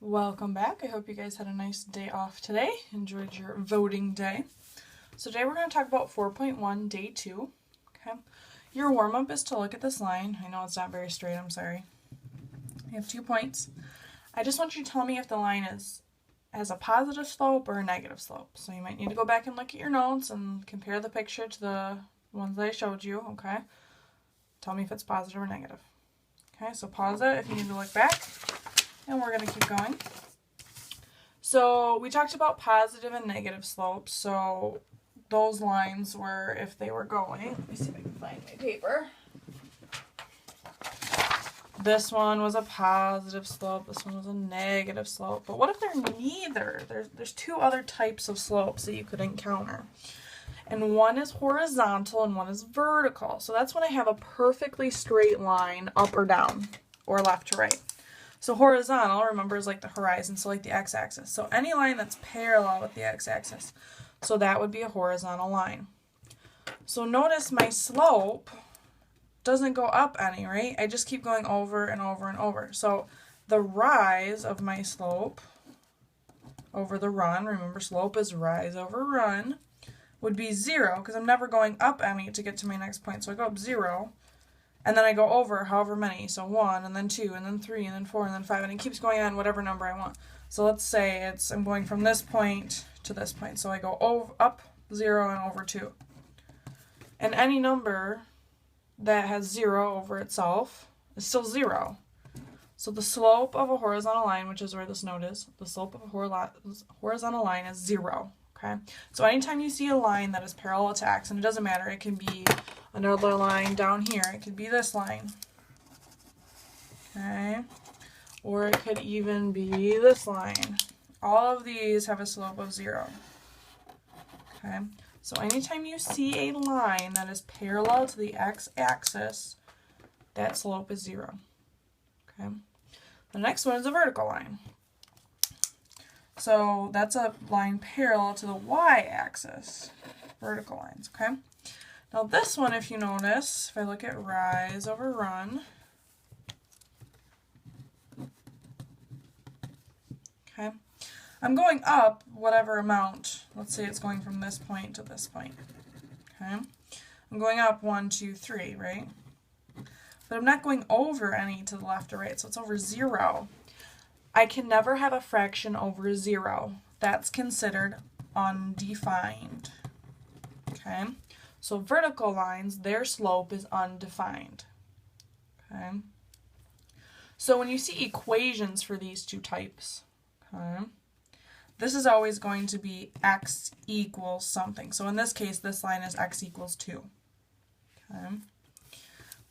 Welcome back. I hope you guys had a nice day off today. Enjoyed your voting day. So today we're going to talk about 4.1 day 2. Okay. Your warm-up is to look at this line. I know it's not very straight, I'm sorry. You have 2 points. I just want you to tell me if the line has a positive slope or a negative slope. So you might need to go back and look at your notes and compare the picture to the ones that I showed you, okay? Tell me if it's positive or negative. Okay, so pause it if you need to look back. And we're going to keep going. So we talked about positive and negative slopes. So those lines were if they were going. Let me see if I can find my paper. This one was a positive slope. This one was a negative slope. But what if they're neither? There's two other types of slopes that you could encounter. And one is horizontal and one is vertical. So that's when I have a perfectly straight line up or down or left to right. So horizontal, remember, is like the horizon, so like the x-axis. So any line that's parallel with the x-axis. So that would be a horizontal line. So notice my slope doesn't go up any, right? I just keep going over and over and over. So the rise of my slope over the run, remember slope is rise over run, would be 0 because I'm never going up any to get to my next point. So I go up 0. And then I go over however many, so 1, and then 2, and then 3, and then 4, and then 5, and it keeps going on whatever number I want. So let's say I'm going from this point to this point. So I go up 0 and over 2. And any number that has 0 over itself is still 0. So the slope of a horizontal line, which is where this note is, the slope of a horizontal line is 0. Okay? So anytime you see a line that is parallel to x, and it doesn't matter, it can be another line down here. It could be this line. Okay? Or it could even be this line. All of these have a slope of 0. Okay? So anytime you see a line that is parallel to the x-axis, that slope is 0. Okay? The next one is a vertical line. So that's a line parallel to the y-axis. Vertical lines, okay? Now this one, if you notice, if I look at rise over run, okay, I'm going up whatever amount. Let's say it's going from this point to this point, okay? I'm going up 1, 2, 3, right? But I'm not going over any to the left or right, so it's over 0. I can never have a fraction over 0. That's considered undefined, okay? So vertical lines, their slope is undefined, okay? So when you see equations for these two types, okay, this is always going to be x equals something. So in this case, this line is x equals 2, okay?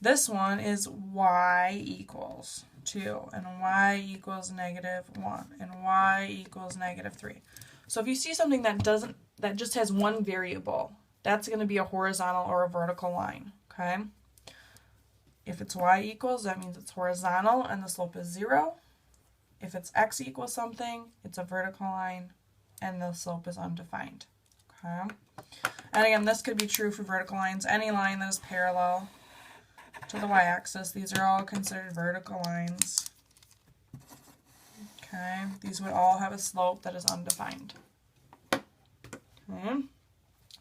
This one is y equals 2, and y equals negative 1, and y equals negative 3. So if you see something that just has one variable, that's going to be a horizontal or a vertical line, okay? If it's y equals, that means it's horizontal and the slope is 0. If it's x equals something, it's a vertical line and the slope is undefined, okay? And again, this could be true for vertical lines. Any line that is parallel to the y-axis, these are all considered vertical lines, okay? These would all have a slope that is undefined, okay?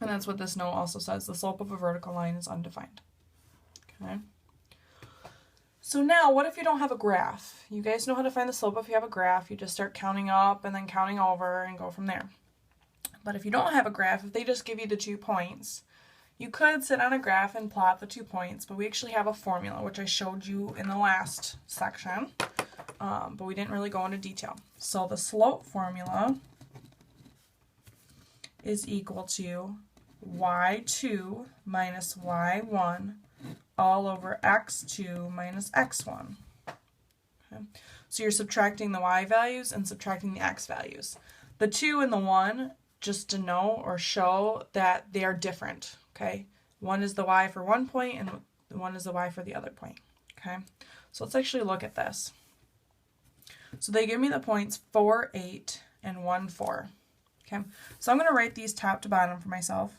And that's what this note also says. The slope of a vertical line is undefined. Okay. So now, what if you don't have a graph? You guys know how to find the slope if you have a graph. You just start counting up and then counting over and go from there. But if you don't have a graph, if they just give you the 2 points, you could sit on a graph and plot the 2 points, but we actually have a formula, which I showed you in the last section, but we didn't really go into detail. So the slope formula is equal to y2 minus y1 all over x2 minus x1. Okay. So you're subtracting the y values and subtracting the x values. The 2 and the 1 just denote or show that they are different. Okay, 1 is the y for one point and 1 is the y for the other point. Okay, so let's actually look at this. So they give me the points 4, 8, and 1, 4. Okay, so I'm going to write these top to bottom for myself,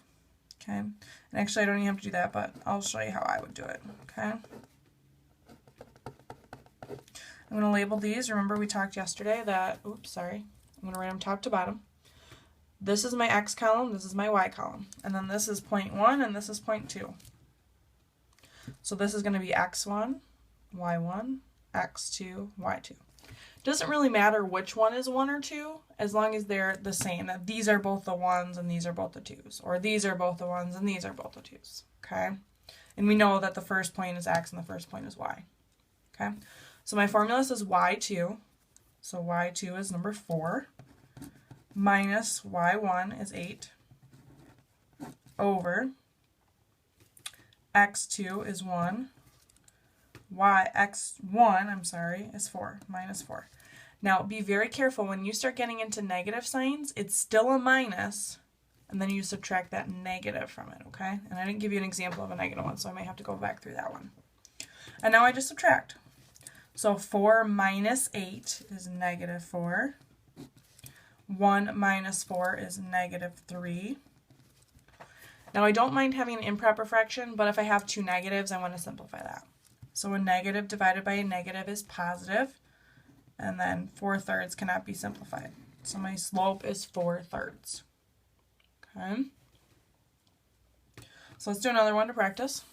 okay, and actually I don't even have to do that, but I'll show you how I would do it, okay. I'm going to label these. Remember we talked yesterday that, oops, sorry. I'm going to write them top to bottom. This is my x column, this is my y column. And then this is 0.1 and this is 0.2. So this is going to be x1, y1, x2, y2. Doesn't really matter which one is 1 or 2, as long as they're the same, that these are both the 1s and these are both the 2s, or these are both the 1s and these are both the 2s, okay? And we know that the first point is x and the first point is y, okay? So my formula says y2, so y2 is number 4, minus y1 is 8, over x2 is 1, x1, is 4, minus 4. Now, be very careful. When you start getting into negative signs, it's still a minus, and then you subtract that negative from it, okay? And I didn't give you an example of a negative one, so I might have to go back through that one. And now I just subtract. So 4 minus 8 is negative 4. 1 minus 4 is negative 3. Now, I don't mind having an improper fraction, but if I have two negatives, I want to simplify that. So a negative divided by a negative is positive, and then 4/3 cannot be simplified. So my slope is 4/3. Okay. So let's do another one to practice.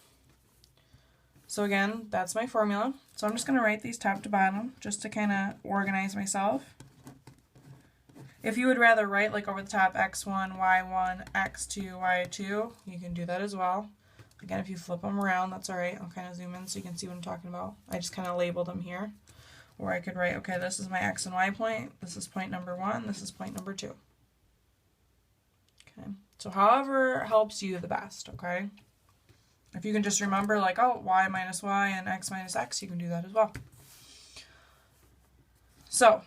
So again, that's my formula. So I'm just going to write these top to bottom just to kind of organize myself. If you would rather write like over the top x1, y1, x2, y2, you can do that as well. Again, if you flip them around, that's all right. I'll kind of zoom in so you can see what I'm talking about. I just kind of labeled them here. Or I could write, okay, this is my x and y point. This is point number 1. This is point number 2. Okay. So however helps you the best, okay? If you can just remember like, oh, y minus y and x minus x, you can do that as well. So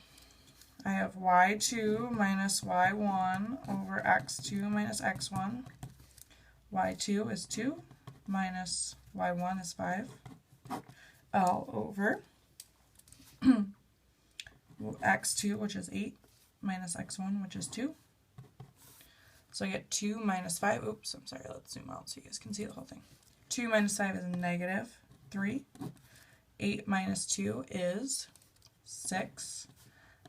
I have y2 minus y1 over x2 minus x1. y2 is 2 minus y1 is 5. All over x2, which is 8, minus x1, which is 2. So I get 2 minus 5. Oops, I'm sorry. Let's zoom out so you guys can see the whole thing. 2 minus 5 is negative 3. 8 minus 2 is 6.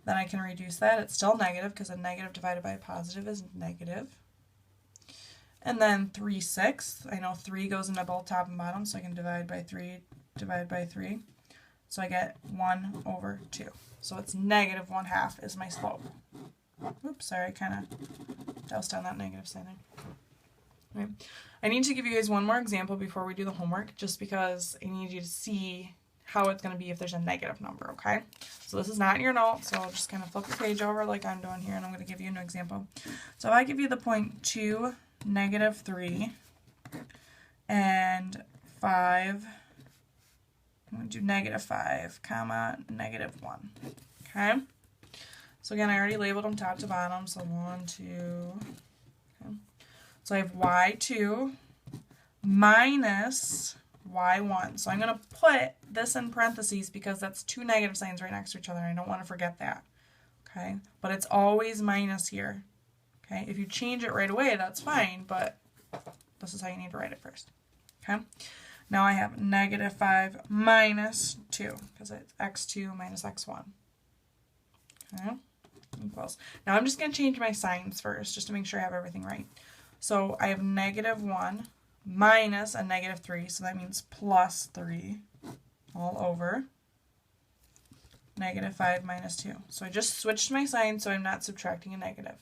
Then I can reduce that. It's still negative because a negative divided by a positive is negative. And then 3/6. I know 3 goes into both top and bottom, so I can divide by 3, divide by 3. So I get 1 over 2. So it's negative 1/2 is my slope. Oops, sorry, I kind of doused on that negative sign there. Right. I need to give you guys one more example before we do the homework, just because I need you to see how it's going to be if there's a negative number, okay? So this is not in your notes, so just kind of flip your page over like I'm doing here, and I'm going to give you an example. So if I give you the point 2, negative 3, and 5, I'm going to do negative 5, comma, negative 1, okay? So again, I already labeled them top to bottom, so 1, 2, okay. So I have y2 minus y1. So I'm going to put this in parentheses because that's two negative signs right next to each other. I don't want to forget that, okay? But it's always minus here, okay? If you change it right away, that's fine, but this is how you need to write it first, okay? Now I have negative 5 minus 2 because it's x2 minus x1, okay? Equals. Now I'm just going to change my signs first just to make sure I have everything right. So I have negative 1 minus a negative 3, so that means plus 3 all over negative 5 minus 2. So I just switched my sign so I'm not subtracting a negative.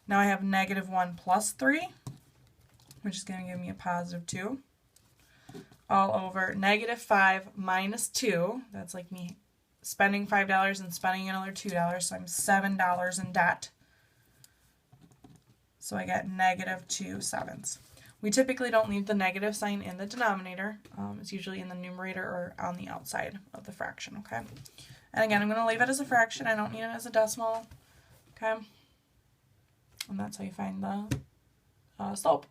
Now I have negative 1 plus 3, which is going to give me a positive 2, all over negative 5 minus 2. That's like me spending $5 and spending another $2, so I'm $7 in debt. So I get negative 2/7. We typically don't leave the negative sign in the denominator. It's usually in the numerator or on the outside of the fraction, okay? And again, I'm going to leave it as a fraction. I don't need it as a decimal, okay? And that's how you find the slope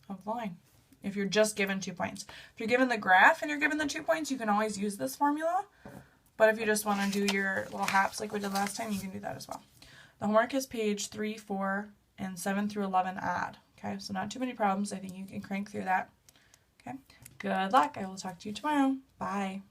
of the line if you're just given 2 points. If you're given the graph and you're given the 2 points, you can always use this formula. But if you just want to do your little hops like we did last time, you can do that as well. The homework is page 3, 4, and 7 through 11 odd. Okay, so not too many problems. I think you can crank through that. Okay, good luck. I will talk to you tomorrow. Bye.